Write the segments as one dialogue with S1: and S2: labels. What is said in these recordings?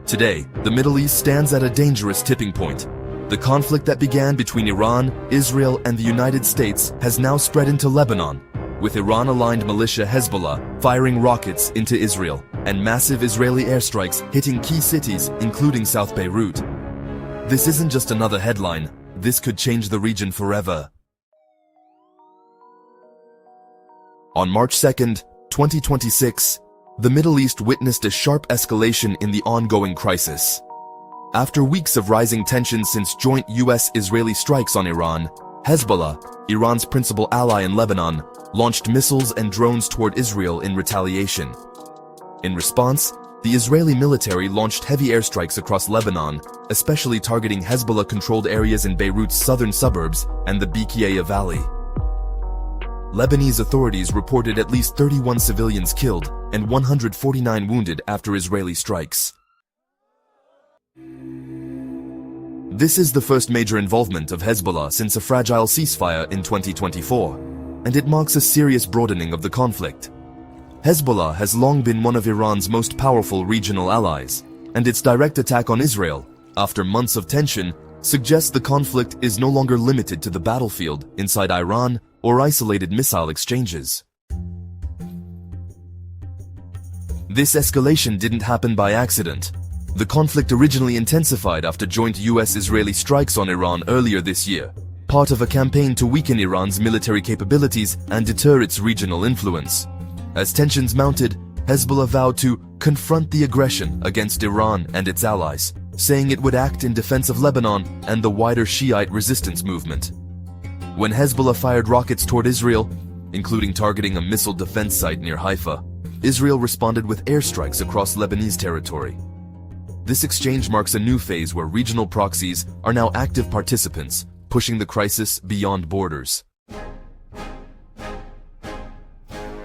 S1: Today, the Middle East stands at a dangerous tipping point. The conflict that began between Iran, Israel, and the United States has now spread into Lebanon, with Iran-aligned militia Hezbollah firing rockets into Israel, and massive Israeli airstrikes hitting key cities, including South Beirut. This isn't just another headline. This could change the region forever. On March 2nd, 2026, the Middle East witnessed a sharp escalation in the ongoing crisis. After weeks of rising tensions since joint US-Israeli strikes on Iran, Hezbollah, Iran's principal ally in Lebanon, launched missiles and drones toward Israel in retaliation. In response, the Israeli military launched heavy airstrikes across Lebanon, especially targeting Hezbollah-controlled areas in Beirut's southern suburbs and the Bekaa Valley. Lebanese authorities reported at least 31 civilians killed and 149 wounded after Israeli strikes. This is the first major involvement of Hezbollah since a fragile ceasefire in 2024, and it marks a serious broadening of the conflict. Hezbollah has long been one of Iran's most powerful regional allies, and its direct attack on Israel, after months of tension, suggests the conflict is no longer limited to the battlefield inside Iran or isolated missile exchanges. This escalation didn't happen by accident. The conflict originally intensified after joint US-Israeli strikes on Iran earlier this year, part of a campaign to weaken Iran's military capabilities and deter its regional influence. As tensions mounted, Hezbollah vowed to confront the aggression against Iran and its allies, saying it would act in defense of Lebanon and the wider Shiite resistance movement. When Hezbollah fired rockets toward Israel, including targeting a missile defense site near Haifa, Israel responded with airstrikes across Lebanese territory. This exchange marks a new phase where regional proxies are now active participants, pushing the crisis beyond borders.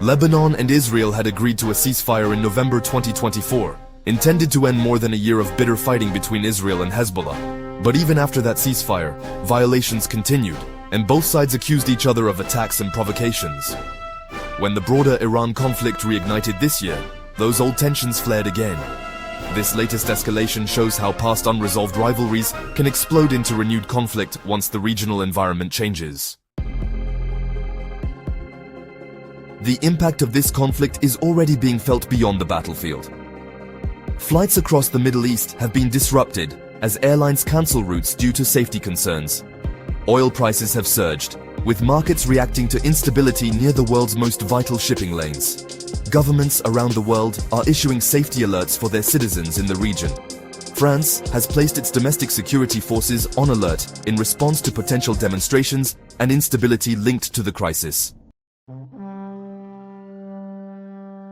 S1: Lebanon and Israel had agreed to a ceasefire in November 2024, intended to end more than a year of bitter fighting between Israel and Hezbollah. But even after that ceasefire, violations continued, and both sides accused each other of attacks and provocations. When the broader Iran conflict reignited this year, those old tensions flared again. This latest escalation shows how past unresolved rivalries can explode into renewed conflict once the regional environment changes. The impact of this conflict is already being felt beyond the battlefield. Flights across the Middle East have been disrupted as airlines cancel routes due to safety concerns. Oil prices have surged, with markets reacting to instability near the world's most vital shipping lanes. Governments around the world are issuing safety alerts for their citizens in the region. France has placed its domestic security forces on alert in response to potential demonstrations and instability linked to the crisis.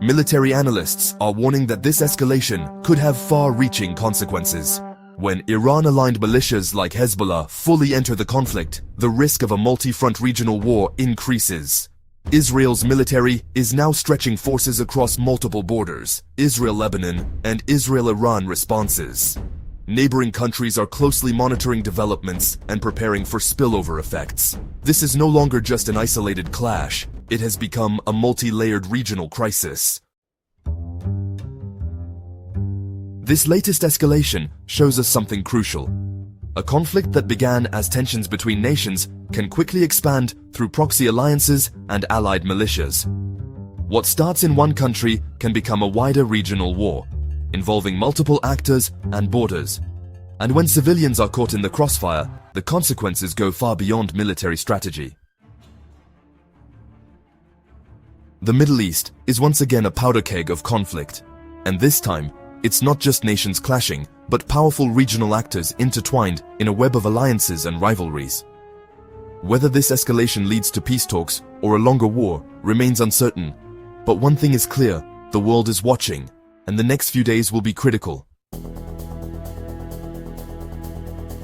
S1: Military analysts are warning that this escalation could have far-reaching consequences. When Iran-aligned militias like Hezbollah fully enter the conflict, the risk of a multi-front regional war increases. Israel's military is now stretching forces across multiple borders, Israel-Lebanon and Israel-Iran responses. Neighboring countries are closely monitoring developments and preparing for spillover effects. This is no longer just an isolated clash. It has become a multi-layered regional crisis. This latest escalation shows us something crucial. A conflict that began as tensions between nations can quickly expand through proxy alliances and allied militias. What starts in one country can become a wider regional war, involving multiple actors and borders. And when civilians are caught in the crossfire, the consequences go far beyond military strategy. The Middle East is once again a powder keg of conflict, and this time, it's not just nations clashing, but powerful regional actors intertwined in a web of alliances and rivalries. Whether this escalation leads to peace talks or a longer war remains uncertain, but one thing is clear: the world is watching, and the next few days will be critical.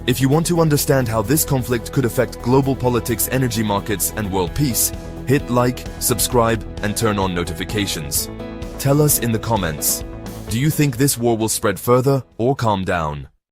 S1: If you want to understand how this conflict could affect global politics, energy markets, and world peace, hit like, subscribe, and turn on notifications. Tell us in the comments. Do you think this war will spread further or calm down?